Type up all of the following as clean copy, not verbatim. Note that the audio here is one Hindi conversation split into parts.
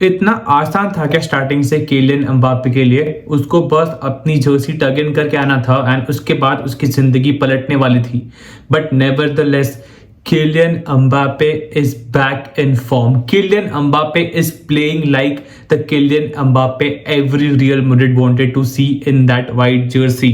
इतना आसान था क्या स्टार्टिंग से किलियन एम्बाप्पे के लिए? उसको बस अपनी जर्सी टग इन करके आना था एंड उसके बाद उसकी जिंदगी पलटने वाली थी। But nevertheless Kylian Mbappe is back in form. Kylian Mbappe is playing like the Kylian Mbappe every Real Madrid wanted to see in that white jersey.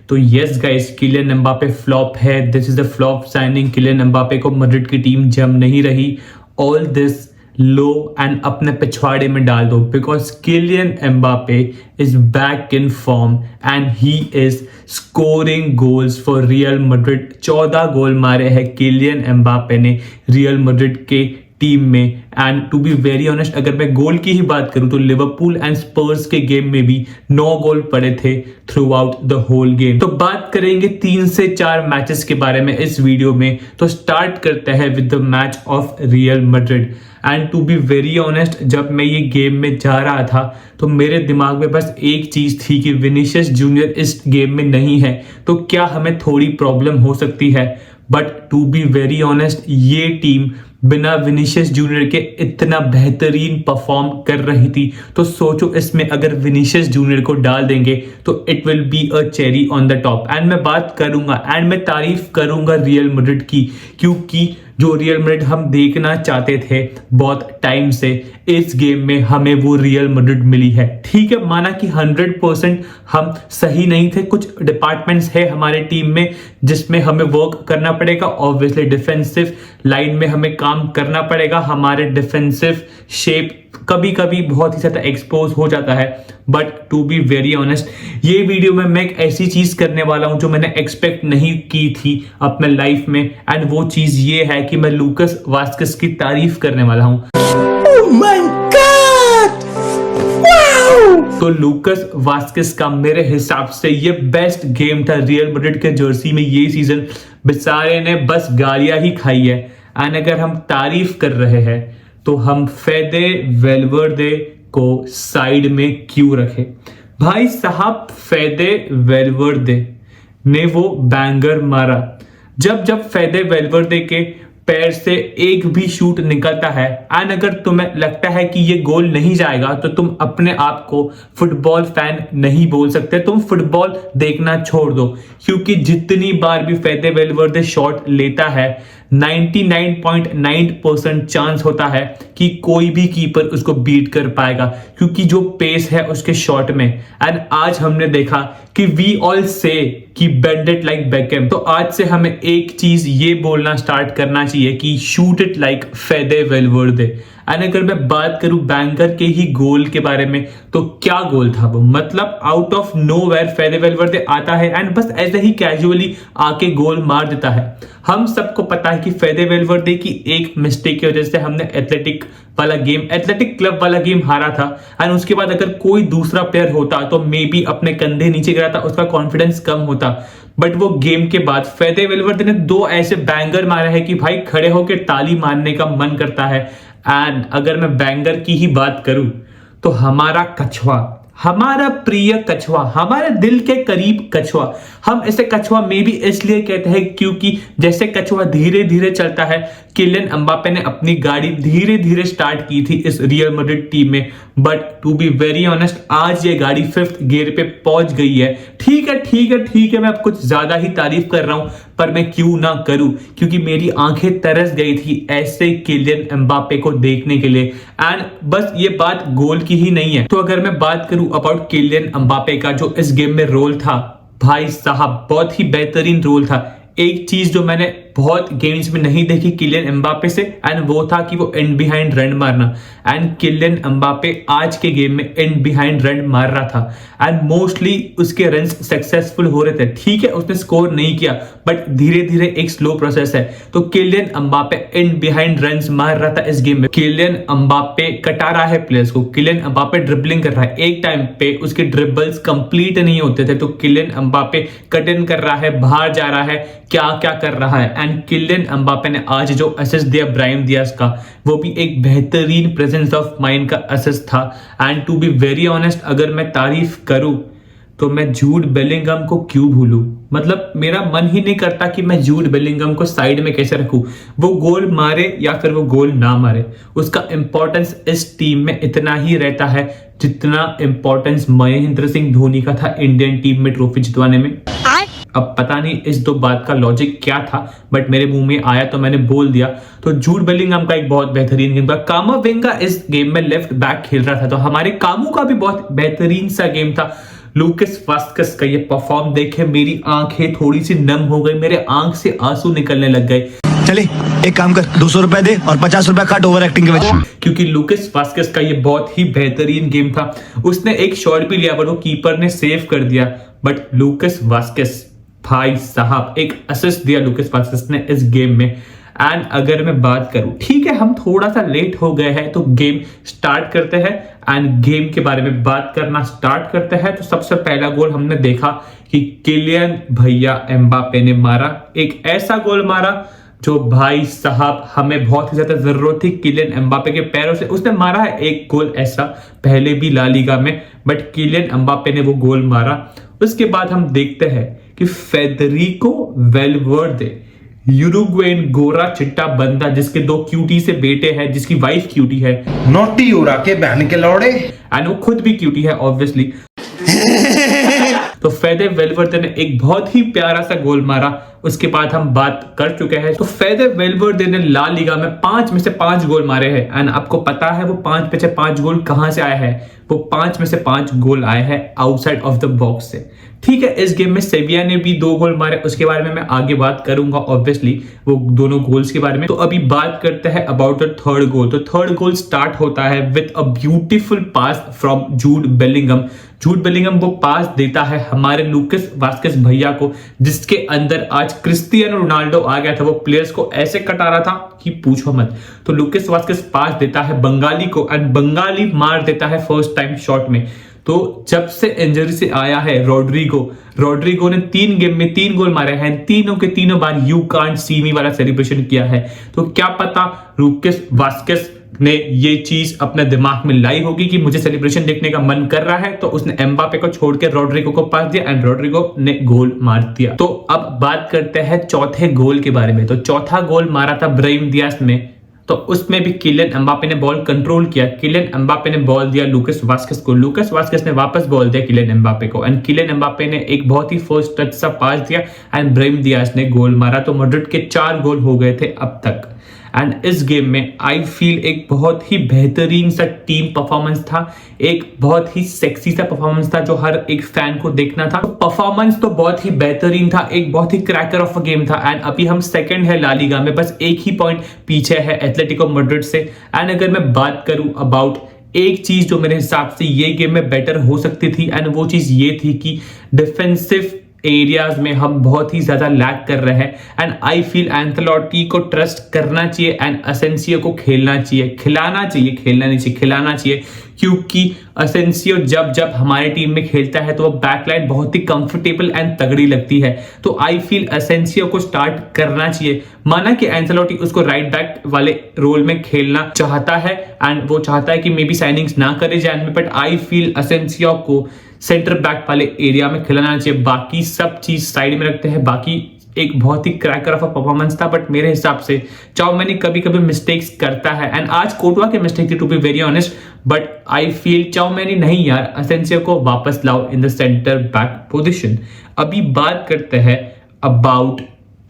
तो yes guys, Kylian Mbappe flop है। This is the flop signing. Kylian Mbappe को मैड्रिड की टीम जम नहीं रही। ऑल दिस लो एंड अपने पिछवाड़े में डाल दो, because Kylian Mbappe is back in form and he is scoring goals for Real Madrid। 14 गोल मारे हैं Kylian Mbappe ने रियल मैड्रिड के टीम में। And to be very honest, अगर मैं गोल की ही बात करूं तो लिवरपूल एंड स्पर्स के गेम में भी 9 गोल पड़े थे throughout the whole game. तो बात करेंगे 3 से 4 मैचेस के बारे में इस वीडियो में। तो स्टार्ट करते हैं with the match of Real Madrid. And to be very honest, जब मैं ये गेम में जा रहा था तो मेरे दिमाग में बस एक चीज थी कि विनीशियस जूनियर इस गेम में नहीं है तो क्या हमें थोड़ी प्रॉब्लम हो सकती है। But to be very honest, ये टीम बिना विनीशियस जूनियर के इतना बेहतरीन परफॉर्म कर रही थी। तो सोचो, इसमें अगर विनीशियस जूनियर को डाल देंगे तो it will be a cherry on the top. And मैं बात करूंगा एंड मैं तारीफ करूंगा रियल मैड्रिड की, क्योंकि जो रियल मैड्रिड हम देखना चाहते थे बहुत टाइम से, इस गेम में हमें वो रियल मैड्रिड मिली है। ठीक है, माना कि 100% हम सही नहीं थे, कुछ डिपार्टमेंट्स है हमारे टीम में जिसमें हमें वर्क करना पड़ेगा। ऑब्वियसली डिफेंसिव लाइन में हमें काम करना पड़ेगा। हमारे डिफेंसिव शेप कभी कभी बहुत ही ज्यादा एक्सपोज हो जाता है। But to be very honest, ये वीडियो में मैं एक ऐसी चीज करने वाला हूं जो मैंने एक्सपेक्ट नहीं की थी अपने लाइफ में। एंड वो चीज ये है कि मैं लूकस वास्केस की तारीफ करने वाला हूं। Oh my God! Wow! तो लूकस वास्केस का मेरे हिसाब से ये बेस्ट गेम था रियल मैड्रिड के जर्सी में ये सीजन। बेचारे ने बस गालियां ही खाई है। एंड अगर हम तारीफ कर रहे हैं तो हम फेदे वेलवर्दे को साइड में क्यों रखे? भाई साहब, फेदे वेलवर्दे ने वो बैंगर मारा। जब जब फेदे वेलवर्दे के पैर से एक भी शूट निकलता है एंड अगर तुम्हें लगता है कि ये गोल नहीं जाएगा तो तुम अपने आप को फुटबॉल फैन नहीं बोल सकते। तुम फुटबॉल देखना छोड़ दो, क्योंकि जितनी बार भी फेदे वेलवर्दे शॉट लेता है 99.9% चांस होता है कि कोई भी कीपर उसको बीट कर पाएगा, क्योंकि जो पेस है उसके शॉट में। एंड आज हमने देखा कि वी ऑल से कि बेंड इट लाइक बेकहम। तो आज से हमें एक चीज ये बोलना स्टार्ट करना चाहिए कि शूट इट लाइक फेदे वेलवर्दे। एंड अगर मैं बात करूं बैंगर के ही गोल के बारे में, तो क्या गोल था वो? मतलब आउट ऑफ नोवेयर फेदे वेलवर्दे आता है एंड बस ऐसे ही कैजुअली आके गोल मार देता है। हम सबको पता है कि फेदे वेलवर्दे की एक मिस्टेक की वजह से हमने एथलेटिक क्लब वाला गेम हारा था। एंड उसके बाद अगर कोई दूसरा प्लेयर होता तो मे बी अपने कंधे नीचे गिराता, उसका कॉन्फिडेंस कम होता। बट वो गेम के बाद फेदे वेलवर्दे ने 2 ऐसे बैंगर मारे हैं कि भाई खड़े होकर ताली मारने का मन करता है। एंड अगर मैं बैंगर की ही बात करूं तो हमारा कछुआ, हमारा प्रिय कछुआ, हमारे दिल के करीब कछुआ, हम इसे कछुआ में भी इसलिए कहते हैं क्योंकि जैसे कछुआ धीरे धीरे चलता है, किलियन एम्बाप्पे ने अपनी गाड़ी धीरे धीरे स्टार्ट की थी इस रियल मैड्रिड टीम में। But to be very honest, आज ये गाड़ी 5th गियर पे पहुंच गई है। ठीक है, मैं अब कुछ ज्यादा ही तारीफ कर रहा हूं, पर मैं क्यों ना करूं, क्योंकि मेरी आंखें तरस गई थी ऐसे किलियन एम्बाप्पे को देखने के लिए। एंड बस ये बात गोल की ही नहीं है। तो अगर मैं बात करूं अबाउट किलियन एम्बाप्पे का जो इस गेम में रोल था, भाई साहब बहुत ही बेहतरीन रोल था। एक चीज जो मैंने बहुत गेम्स में नहीं देखी किलियन एम्बाप्पे से, एंड वो था कि वो इन बिहाइंड रन मारना। एंड किलियन एम्बाप्पे आज के गेम में इन बिहाइंड रन मार रहा था एंड मोस्टली उसके रन्स सक्सेसफुल हो रहे थे। ठीक है, उसने स्कोर नहीं किया, बट धीरे धीरे एक स्लो प्रोसेस है। तो Kylian Mbappe in behind runs मार रहा था इस गेम में। किलियन एम्बाप्पे कटा रहा है प्लेयर्स को, किलियन एम्बाप्पे ड्रिबलिंग कर रहा है। एक टाइम पे उसके ड्रिबल्स कंप्लीट नहीं होते थे तो किलियन एम्बाप्पे कट इन कर रहा है, बाहर जा रहा है, क्या क्या कर रहा है। एंड किलियन एम्बाप्पे ने आज जो असिस्ट दिया ब्राहिम दियाज का, वो भी एक बेहतरीन प्रेजेंस ऑफ माइंड का असिस्ट था। And to be very honest, अगर मैं तारीफ करूं तो मैं जूड बेलिंगम को क्यों भूलूं? मतलब मेरा मन ही नहीं करता कि मैं जूड बेलिंगम को साइड में कैसे रखूं। वो गोल मारे या फिर वो गोल ना मारे, उसका इंपॉर्टेंस इस टीम में इतना ही रहता है जितना इंपॉर्टेंस महेंद्र सिंह धोनी का था इंडियन टीम में ट्रॉफी जितवाने में। अब पता नहीं इस दो बात का लॉजिक क्या था, बट मेरे मुंह में आया तो मैंने बोल दिया। तो जूड बेलिंगम का एक बहुत बेहतरीन गेम था। कामाविंगा इस गेम में लेफ्ट बैक खेल रहा था, तो हमारे कामू का भी बहुत बेहतरीन सा गेम था। लूकस वास्कस का ये परफॉर्म देखे मेरी आंखें थोड़ी सी नम हो गई, मेरे आंख से आंसू निकलने लग गए। चले एक काम कर, 200 रुपए दे और 50 रुपए काट ओवर एक्टिंग के वजह, क्योंकि लूकस वास्कस का ये बहुत ही बेहतरीन गेम था। उसने एक शॉट भी लिया बट वो कीपर ने सेव कर दिया। बट लूकस वास्कस भाई साहब एक असिस्ट दिया लूकस वास्कस ने इस गेम में। एंड अगर मैं बात करूं, ठीक है हम थोड़ा सा लेट हो गए हैं, तो गेम स्टार्ट करते हैं एंड गेम के बारे में बात करना स्टार्ट करते हैं। तो सबसे पहला गोल हमने देखा कि किलियन भैया एम्बापे ने मारा, एक ऐसा गोल मारा जो भाई साहब हमें बहुत ही ज्यादा जरूरत थी। किलियन एम्बापे के पैरों से उसने मारा है एक गोल ऐसा पहले भी ला लीगा में, बट किलियन एम्बापे ने वो गोल मारा। उसके बाद हम देखते हैं कि फेडरिको वेलवर्दे, यूरुग्वेन गोरा चिट्टा बंदा जिसके 2 क्यूटी से बेटे हैं, जिसकी वाइफ क्यूटी है, नोटी उड़ा के बहन के लौड़े, एंड वो खुद भी क्यूटी है ऑब्वियसली। तो फेदे वेलवर्दे ने एक बहुत ही प्यारा सा गोल मारा। उसके बाद हम बात कर चुके हैं, तो फेदे वेलवर्दे ने ला लीगा में 5 में से 5 गोल मारे हैं। एंड आपको पता है वो 5 में से 5 गोल कहां से आए हैं? वो 5 में से 5 गोल आए हैं आउटसाइड ऑफ द बॉक्स से। ठीक है, इस गेम में सेविया ने भी 2 गोल मारे, उसके बारे में मैं आगे बात करूंगा ऑब्वियसली वो दोनों गोल्स के बारे में। तो अभी बात करते हैं अबाउट द थर्ड गोल। तो थर्ड गोल स्टार्ट होता है with a beautiful pass from Jude Bellingham. Jude Bellingham वो पास देता है हमारे लूकस वास्कस भैया को, जिसके अंदर आज क्रिस्टियानो रोनाल्डो आ गया था। वो प्लेयर्स को ऐसे कटा रहा था कि पूछो मत। तो लूकस वास्कस पास देता है बंगाली को एंड बंगाली मार देता है फर्स्ट टाइम शॉट में। तो जब से इंजरी से आया है रोड्रिगो ने 3 गेम में 3 गोल मारे हैं, तीनों के तीनों बार यू कांट सी मी वाला सेलिब्रेशन किया है। तो क्या पता लूकस वास्कस ने ये चीज अपने दिमाग में लाई होगी कि मुझे सेलिब्रेशन देखने का मन कर रहा है, तो उसने एम्बापे को छोड़ के रोड्रिगो को पास दिया एंड रोड्रिगो ने गोल मार दिया। तो अब बात करते हैं चौथे गोल के बारे में। तो चौथा गोल मारा था ब्राहिम दियाज ने, तो उसमें भी किलियन एम्बापे ने बॉल कंट्रोल किया। किलियन एम्बापे ने बॉल दिया लूकस वास्कस को, लूकस वास्कस ने वापस बॉल दिया किलियन एम्बापे को एंड किलियन एम्बापे ने एक बहुत ही फर्स्ट टच सा पास दिया एंड ब्राहिम दियाज ने गोल मारा। तो मैड्रिड के 4 गोल हो गए थे अब तक। एंड इस गेम में आई फील एक बहुत ही बेहतरीन सा टीम परफॉर्मेंस था, एक बहुत ही सेक्सी सा परफॉर्मेंस था जो हर एक फैन को देखना था। तो परफॉर्मेंस तो बहुत ही बेहतरीन था, एक बहुत ही क्रैकर ऑफ अ गेम था। एंड अभी हम सेकंड है ला लीगा में, बस एक ही पॉइंट पीछे है एथलेटिको मैड्रिड से। एंड अगर मैं बात करूं अबाउट एक चीज जो मेरे हिसाब से ये गेम में बेटर हो सकती थी, एंड वो चीज ये थी कि डिफेंसिव एरियाज में हम बहुत ही ज्यादा लैग कर रहे हैं। एंड आई फील एंथेलोटी को ट्रस्ट करना चाहिए एंड असेंसियो को खेलना चाहिए, खिलाना चाहिए, खेलना नहीं चाहिए, खिलाना चाहिए। क्योंकि असेंसियो जब जब हमारी टीम में खेलता है तो वो बैकलाइन बहुत ही कंफर्टेबल एंड तगड़ी लगती है। तो आई फील असेंसियो को स्टार्ट करना चाहिए। माना कि एंथेलोटी उसको राइट बैक वाले रोल में खेलना चाहता है एंड वो चाहता है कि मे बी साइनिंग्स ना करे जैन में, बट आई फील असेंसियो को सेंटर बैक वाले एरिया में खिलाना चाहिए। बाकी सब चीज साइड में रखते हैं। बाकी एक बहुत ही क्रैकर ऑफ अ परफॉर्मेंस था, बट मेरे हिसाब से चाउमेनी कभी कभी मिस्टेक्स करता है एंड आज कोटवा के मिस्टेक थी to be very honest, but I feel Tchouameni नहीं यार, असेंसियो को वापस लाओ in the centre back position. अभी बात करते हैं अबाउट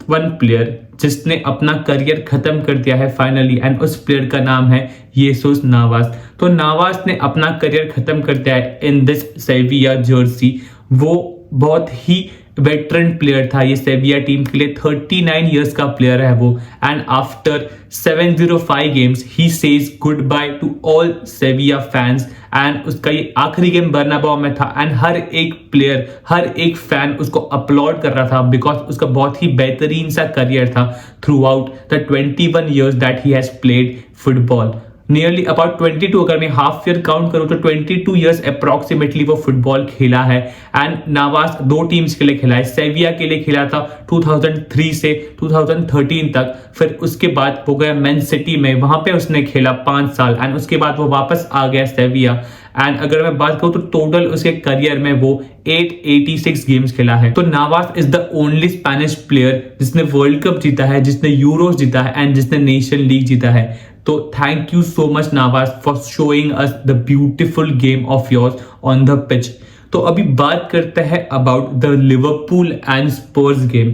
1 प्लेयर जिसने अपना करियर खत्म कर दिया है फाइनली, एंड उस प्लेयर का नाम है येसुस नावास। तो नावास ने अपना करियर खत्म कर दिया है इन दिस सेविया जर्सी। वो बहुत ही वेटरन प्लेयर था ये सेविया टीम के लिए, 39 इयर्स का प्लेयर है वो। And after 705 games he says good by two all सेविया fans. And उसका ये आखिरी गेम बर्नाबाओ में था एंड हर एक प्लेयर, हर एक फैन उसको अपलॉड कर रहा था बिकॉज उसका बहुत ही बेहतरीन सा करियर था through out the 21 years that he has played football. Nearly about 22, अगर मैं हाफ ईयर काउंट करूं तो 22 ईयर्स अप्रॉक्सीमेटली वो फुटबॉल खेला है। एंड नावास 2 टीम्स के लिए खेला है। सेविया के लिए खेला था 2003 से 2013 तक, फिर उसके बाद वो गया मैन सिटी में, वहां पे उसने खेला 5 साल एंड उसके बाद वो वापस आ गया सेविया। एंड अगर मैं बात करूं तो टोटल उसके करियर में वो 886 गेम्स खेला है। तो Navas is the only Spanish player जिसने वर्ल्ड कप जीता है, जिसने यूरोस जीता है एंड जिसने नेशन लीग जीता है। तो thank you so much Navas for showing us the beautiful game of yours on the pitch. तो अभी बात करते हैं about the Liverpool and Spurs game.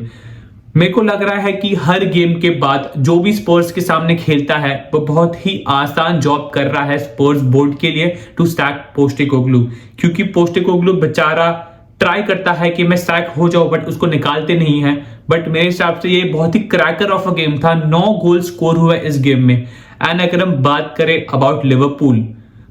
मेरे को लग रहा है कि हर गेम के बाद जो भी स्पर्स के सामने खेलता है वो बहुत ही आसान जॉब कर रहा है स्पर्स बोर्ड के लिए टू सैक पोस्टेकोग्लू, क्योंकि पोस्टेकोग्लू बेचारा ट्राई करता है कि मैं सैक हो जाऊं बट उसको निकालते नहीं है। बट मेरे हिसाब से ये बहुत ही क्रैकर ऑफ अ गेम था। 9 गोल स्कोर हुआ इस गेम में। एंड अगर हम बात करें अबाउट लिवरपूल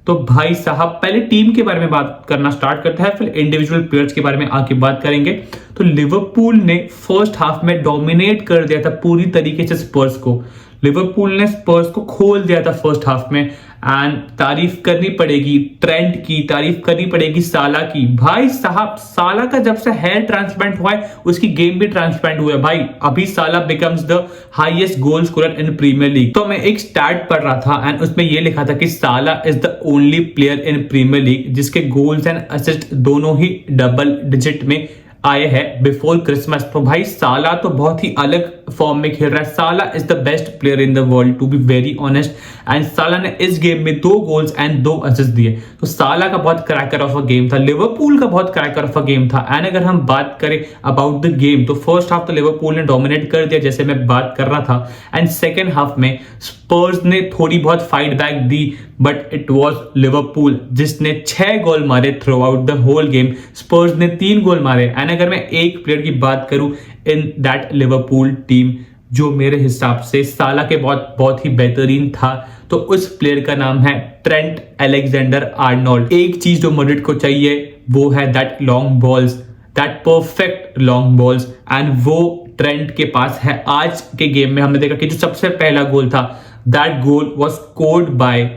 तो भाई साहब पहले टीम के बारे में बात करना स्टार्ट करते हैं, फिर इंडिविजुअल प्लेयर्स के बारे में आके बात करेंगे। तो लिवरपूल ने फर्स्ट हाफ में डोमिनेट कर दिया था पूरी तरीके से स्पर्स को। लिवरपूल ने स्पर्स को खोल दिया था फर्स्ट हाफ में। एंड तारीफ करनी पड़ेगी ट्रेंट की, तारीफ करनी पड़ेगी साला की। भाई साहब साला का जब से हेयर ट्रांसप्लांट हुआ है उसकी गेम भी ट्रांसप्लांट हुआ है भाई। अभी Salah becomes the highest goal scorer in Premier League. तो मैं एक स्टैट पढ़ रहा था एंड उसमें यह लिखा था कि Salah is the only player in Premier League जिसके गोल्स एंड असिस्ट दोनों ही डबल डिजिट में आए हैं बिफोर क्रिसमस। तो भाई साला तो बहुत ही अलग फॉर्म में खेल रहा है। Salah is the best player in the world to be very honest. And Salah ने इस गेम में 2 गोल्स एंड 2 असिस्ट दिए। तो साला का बहुत क्रैकर ऑफ अ गेम था। लिवरपूल का बहुत क्रैकर ऑफ अ गेम था। एंड अगर हम बात करें अबाउट द गेम तो फर्स्ट हाफ तो लिवरपूल ने डोमिनेट कर दिया जैसे मैं बात कर रहा था। एंड सेकेंड हाफ में स्पर्स ने थोड़ी बहुत फाइट बैक दी बट इट वॉज लिवरपूल जिसने 6 गोल मारे throughout the whole game. Spurs ने 3 गोल मारे। एंड अगर मैं एक प्लेयर की बात करूं इन दैट लिवरपूल टीम जो मेरे हिसाब से साला के बहुत ही बेहतरीन था तो उस प्लेयर का नाम है ट्रेंट अलेक्जेंडर आर्नोल्ड। एक चीज जो मैड्रिड को चाहिए वो है that long balls, that perfect long balls. And वो ट्रेंट के पास है। आज के गेम में हमने देखा कि जो सबसे पहला गोल था that goal was scored by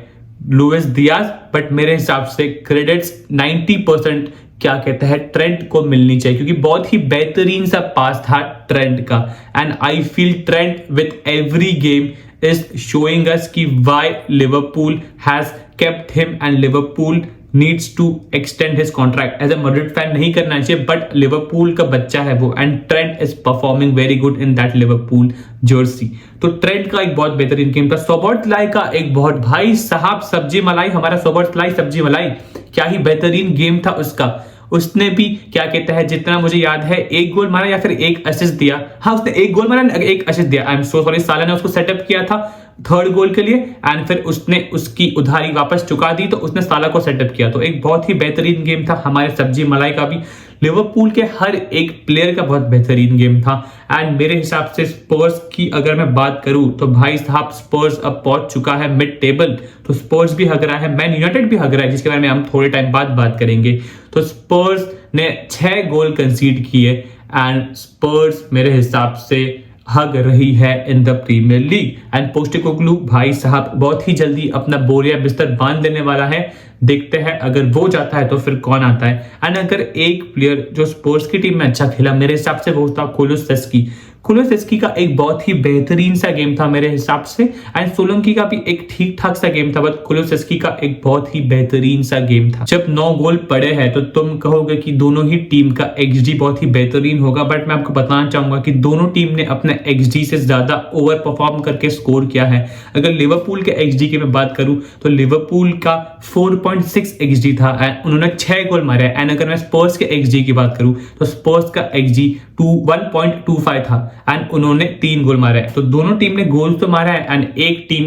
Luis Diaz. But मेरे हिसाब से क्रेडिट्स 90% क्या कहते हैं ट्रेंट को मिलनी चाहिए क्योंकि बहुत ही बेहतरीन सा पास था ट्रेंट का। And I feel Trent with every game is showing us कि why Liverpool has kept him and Liverpool needs to extend his contract. As a Madrid fan नहीं करना चाहिए बट लिवरपूल का बच्चा है वो and Trent is performing very good in that Liverpool jersey. तो ट्रेंट का एक बहुत बेहतरीन गेम था। सोबोस्लाई का एक बहुत भाई साहब सब्जी मलाई, हमारा सोबोस्लाई सब्जी मलाई, क्या ही बेहतरीन गेम था उसका। उसने भी क्या कहते हैं जितना मुझे याद है 1 गोल मारा या फिर 1 असिस्ट दिया। हाँ उसने 1 गोल मारा 1 असिस्ट दिया। I am so sorry. साला ने उसको सेटअप किया था 3rd गोल के लिए एंड फिर उसने उसकी उधारी वापस चुका दी तो उसने साला को सेटअप किया। तो एक बहुत ही बेहतरीन गेम था हमारे सब्जी मलाई का भी। लिवरपूल के हर एक प्लेयर का बहुत बेहतरीन गेम था। एंड मेरे हिसाब से स्पर्स की अगर मैं बात करूं तो भाई साहब स्पर्स अब पहुंच चुका है मिड टेबल। तो स्पर्स भी हग रहा है, मैन यूनाइटेड भी हग रहा है जिसके बारे में हम थोड़े टाइम बाद बात करेंगे। तो स्पर्स ने 6 गोल कंसीड किए एंड स्पर्स मेरे हिसाब से हग रही है in the Premier League. And Postecoglou भाई साहब बहुत ही जल्दी अपना बोरिया बिस्तर बांध लेने वाला है। देखते हैं अगर वो जाता है तो फिर कौन आता है। एंड अगर एक प्लेयर जो स्पर्स की टीम में अच्छा खेला मेरे हिसाब से वो था कुलुसेस्की। कुलुसेस्की का एक बहुत ही बेहतरीन सा गेम था मेरे हिसाब से। एंड सोलंकी का भी एक ठीक ठाक सा गेम था बट कुलुसेस्की का एक बहुत ही बेहतरीन सा गेम था। जब 9 गोल पड़े हैं तो तुम कहोगे कि दोनों ही टीम का XG बहुत ही बेहतरीन होगा बट मैं आपको बताना चाहूंगा कि दोनों टीम ने अपने XG से ज्यादा ओवर परफॉर्म करके स्कोर किया है। अगर लिवरपूल के XG की मैं बात करूं तो लिवरपूल का 4.6 XG था एंड उन्होंने 6 गोल मारे। एंड अगर मैं स्पर्स के XG की बात करूं तो स्पर्स का XG 1.25 था एंड उन्होंने 3 गोल मारे। तो दोनों टीम ने गोल तो मारा है एंड एक team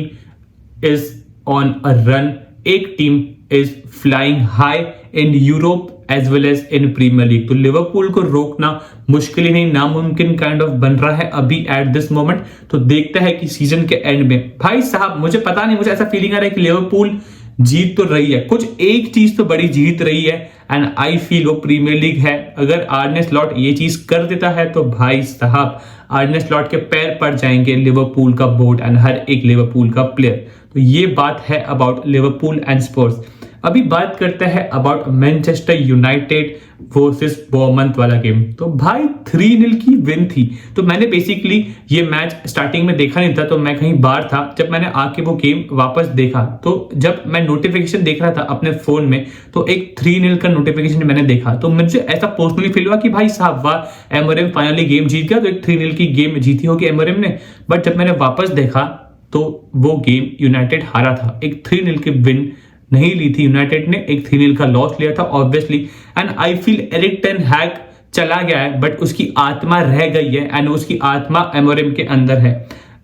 is on a run, एक team is flying high in Europe as well as in Premier League. तो लिवरपूल को रोकना मुश्किल ही नहीं नामुमकिन काइंड ऑफ बन रहा है अभी एट दिस मोमेंट। तो देखते हैं कि सीजन के एंड में भाई साहब मुझे पता नहीं, मुझे ऐसा फीलिंग आ रहा है कि लिवरपूल जीत तो रही है, कुछ एक चीज तो बड़ी जीत रही है एंड आई फील वो प्रीमियर लीग है। अगर आर्ने स्लॉट ये चीज कर देता है तो भाई साहब आर्ने स्लॉट के पैर पड़ जाएंगे लिवरपूल का बोर्ड एंड हर एक लिवरपूल का प्लेयर। तो ये बात है अबाउट लिवरपूल एंड स्पर्स। अभी बात करते हैं about Manchester United versus Bournemouth वाला गेम। तो भाई 3-0 की विन थी। तो मैंने बेसिकली ये मैच स्टार्टिंग में देखा नहीं था, तो मैं कहीं बाहर था। जब मैंने आके वो गेम वापस देखा तो जब मैं नोटिफिकेशन देख रहा था अपने फोन में तो एक 3-0 का नोटिफिकेशन मैंने देखा, तो मुझे ऐसा पर्सनली फील हुआ कि भाई साहब वाह, एमोरेम फाइनली गेम जीत गया। तो एक 3-0 की गेम जीती होगी एमोरेम ने। बट जब मैंने वापस देखा तो वो गेम यूनाइटेड हारा था। एक 3-0 की विन नहीं ली थी यूनाइटेड ने, एक 3-0 का लॉस लिया था obviously. And I feel Erik ten Hag चला गया है बट उसकी आत्मा रह गई है एंड उसकी आत्मा एमोरेम के अंदर है।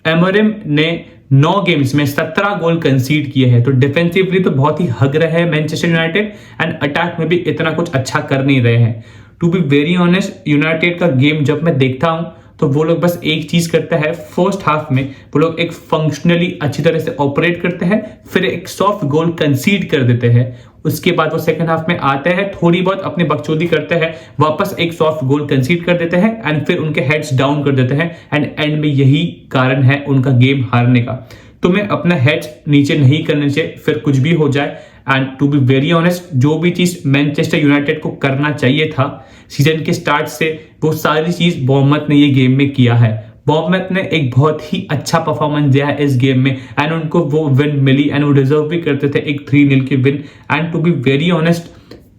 एमोरेम ने 9 गेम्स में 17 गोल कंसीड किए हैं। तो डिफेंसिवली तो बहुत ही हग रहे हैं मैनचेस्टर यूनाइटेड एंड अटैक में भी इतना कुछ अच्छा कर नहीं रहे हैं। To be very honest, United का गेम जब मैं देखता हूं तो वो लोग बस एक चीज करते हैं, फर्स्ट हाफ में वो लोग एक फंक्शनली अच्छी तरह से ऑपरेट करते हैं, फिर एक सॉफ्ट गोल कंसीड कर देते हैं। उसके बाद वो सेकंड हाफ में आते हैं, थोड़ी बहुत अपनी बकचोदी करते हैं, वापस एक सॉफ्ट गोल कंसीड कर देते हैं एंड फिर उनके हेड्स डाउन कर देते हैं। एंड एंड में यही कारण है उनका गेम हारने का। तुम्हें अपना हेड्स नीचे नहीं करने से फिर कुछ भी हो जाए। And to be very honest, जो भी चीज मैनचेस्टर यूनाइटेड को करना चाहिए था सीजन के स्टार्ट से, वो सारी चीज बोर्नमथ ने ये गेम में किया है। बोर्नमथ ने एक बहुत ही अच्छा परफॉर्मेंस दिया है इस गेम में एंड उनको वो विन मिली एंड वो डिजर्व भी करते थे एक 3-0 की win. And to be very honest,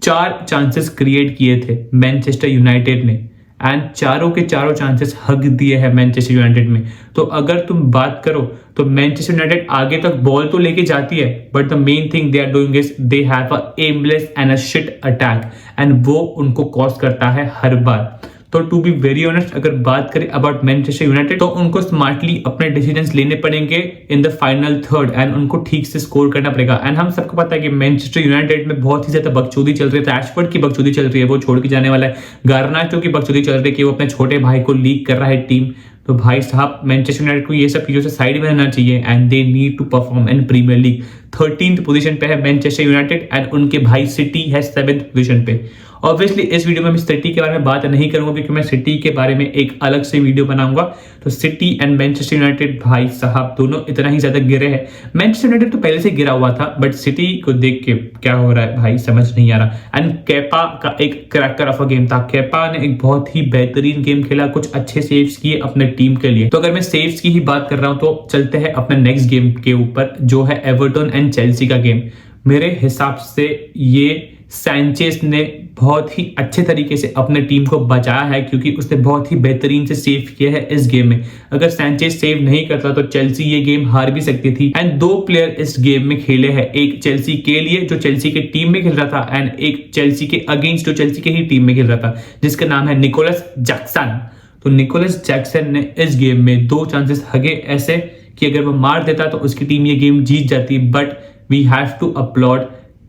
4 chances create किए थे मैनचेस्टर यूनाइटेड ने एंड चारों के चारों चांसेस हक दिए हैं मैनचेस्टर यूनाइटेड में। तो अगर तुम बात करो तो मैनचेस्टर यूनाइटेड आगे तक बॉल तो लेके जाती है but the main thing they are doing is they have a aimless and a shit attack and वो उनको कॉस्ट करता है हर बार। तो टू बी वेरी ऑनेस्ट, अगर बात करें अबाउट मैनचेस्टर यूनाइटेड तो उनको स्मार्टली अपने डिसीजंस लेने पड़ेंगे in the final third and उनको ठीक से स्कोर करना पड़ेगा। एंड हम सबको पता है कि मैनचेस्टर यूनाइटेड में बहुत ही ज्यादा बकचोदी चल रही है। रैशफोर्ड की बकचोदी चल रही है, वो छोड़ के जाने वाला है। गार्नाचो की बकचोदी चल रही है कि वो अपने छोटे भाई को लीक कर रहा है टीम। तो भाई साहब, मैनचेस्टर यूनाइटेड को ये सब चीजों से साइड में रहना चाहिए and they need to perform in Premier League. 13th position पे है मैनचेस्टर यूनाइटेड एंड उनके भाई सिटी है 7th पोजीशन पे। ऑब्वियसली इस वीडियो में मैं सिटी के बारे में बात नहीं करूंगा क्योंकि मैं सिटी के बारे में एक अलग से वीडियो बनाऊंगा। तो सिटी एंड मैनचेस्टर यूनाइटेड भाई साहब दोनों इतना ही ज्यादा गिरे हैं। मैनचेस्टर यूनाइटेड तो पहले से गिरा हुआ था बट सिटी को देख के क्या हो रहा है भाई समझ नहीं आ रहा। एंड केपा का एक क्रैकर ऑफ अ गेम था। केपा ने एक बहुत ही बेहतरीन गेम खेला, कुछ अच्छे सेव्स किए अपने टीम के लिए। तो अगर मैं सेव्स की ही बात कर रहा हूं तो चलते हैं अपने नेक्स्ट गेम के ऊपर जो है एवर्टन एंड चेल्सी का गेम। मेरे हिसाब से ये सैंचेज ने बहुत ही अच्छे तरीके से अपने टीम को बचाया है क्योंकि उसने बहुत ही बेहतरीन से सेव किया है इस गेम में। अगर सैंचेज सेव नहीं करता तो चेल्सी ये गेम हार भी सकती थी। एंड 2 प्लेयर इस गेम में खेले हैं, एक चेल्सी के लिए जो चेल्सी के टीम में खेल रहा था एंड एक चेल्सी के अगेंस्ट जो चेल्सी के ही टीम में खेल रहा था जिसका नाम है निकोलस जैक्सन। तो निकोलस जैक्सन ने इस गेम में 2 चांसेस हगे ऐसे कि अगर वो मार देता तो उसकी टीम ये गेम जीत जाती। But we have to applaud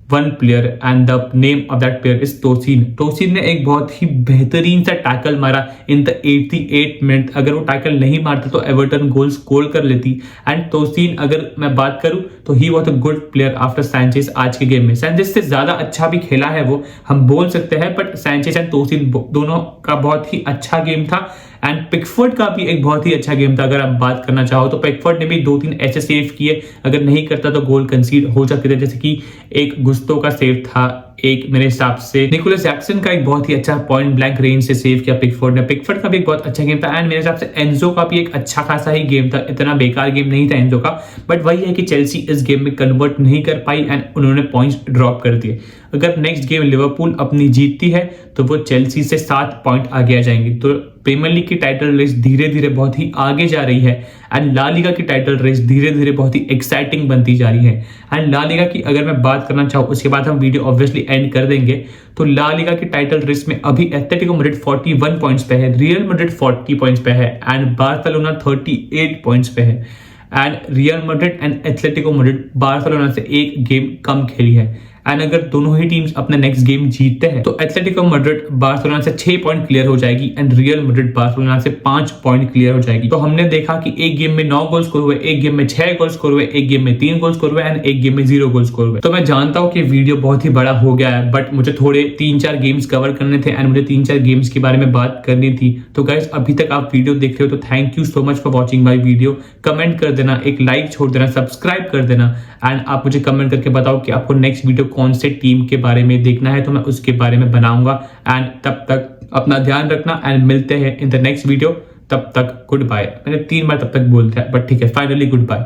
one player and the name of that player is Tosin. Tosin ने एक बहुत ही बेहतरीन सा टैकल मारा इन द 88 मिनट। अगर वो टैकल नहीं मारता तो एवर्टन गोल स्कोर कर लेती। एंड तोसीन अगर मैं बात करूं तो he was a good player after Sanchez आज के गेम में। सैंचेज से ज्यादा अच्छा भी खेला है वो, हम बोल सकते हैं, बट सैंचेज एंड तोसीन दोनों का बहुत ही अच्छा गेम था। एंड पिकफोर्ड का भी एक बहुत ही अच्छा गेम था। अगर आप बात करना चाहो तो पिकफोर्ड ने भी 2-3 ऐसे सेव किए, अगर नहीं करता तो गोल कंसीड हो सकते थे, जैसे कि एक गुस्तो का सेव था, एक मेरे हिसाब से निकोलस जैक्सन का एक बहुत ही अच्छा पॉइंट ब्लैंक रेंज से सेव किया पिकफोर्ड ने। पिकफोर्ड का भी एक बहुत अच्छा गेम था एंड मेरे हिसाब से एंजो का भी एक अच्छा खासा ही गेम था, इतना बेकार गेम नहीं था एंजो का। बट वही है कि चेल्सी इस गेम में कन्वर्ट नहीं कर पाई एंड उन्होंने पॉइंट्स ड्रॉप कर दिए। अगर नेक्स्ट गेम लिवरपूल अपनी जीतती है तो वो चेल्सी से 7 पॉइंट आगे आ जाएंगे। तो प्रीमियर लीग की टाइटल रेस धीरे धीरे बहुत ही आगे जा रही है एंड ला लीगा की टाइटल रेस धीरे धीरे बहुत ही एक्साइटिंग बनती जा रही है। एंड ला लीगा की अगर मैं बात करना चाहूँ उसके बाद हम वीडियो ऑब्वियसली एंड कर देंगे। तो ला लीगा की टाइटल रेस में अभी एथलेटिको मैड्रिड 41 पॉइंट्स पे है, रियल मैड्रिड 40 पॉइंट्स पे है एंड बार्सिलोना 38 पॉइंट्स पे है। And real Madrid and Atletico Madrid Barcelona से एक गेम कम खेली है एंड अगर दोनों ही टीम्स अपने नेक्स्ट गेम जीतते हैं तो एथलेटिको मैड्रिड बार्सिलोना से 6 पॉइंट क्लियर हो जाएगी एंड रियल मैड्रिड बार्सिलोना से 5 पॉइंट क्लियर हो जाएगी। तो हमने देखा कि एक गेम में 9 गोल स्कोर हुए, एक गेम में 6 गोल स्कोर हुए, एक गेम में 3 गोल स्कोर हुए एंड एक गेम में 0 गोल स्कोर हुए। तो मैं जानता हूं कि वीडियो बहुत ही बड़ा हो गया है, बट मुझे थोड़े 3-4 गेम्स कवर करने थे एंड मुझे 3-4 गेम्स के बारे में बात करनी थी। तो गाइस अभी तक आप वीडियो देख रहे हो तो thank you so much for watching my video. Comment कर देना, एक लाइक छोड़ देना, सब्सक्राइब कर देना एंड आप मुझे कमेंट करके बताओ कि आपको नेक्स्ट वीडियो कौन से टीम के बारे में देखना है, तो मैं उसके बारे में बनाऊंगा। एंड तब तक अपना ध्यान रखना एंड मिलते हैं इन द नेक्स्ट वीडियो। तब तक गुड बाय। मैंने 3 बार तब तक बोलते हैं बट ठीक है, फाइनली गुड बाय।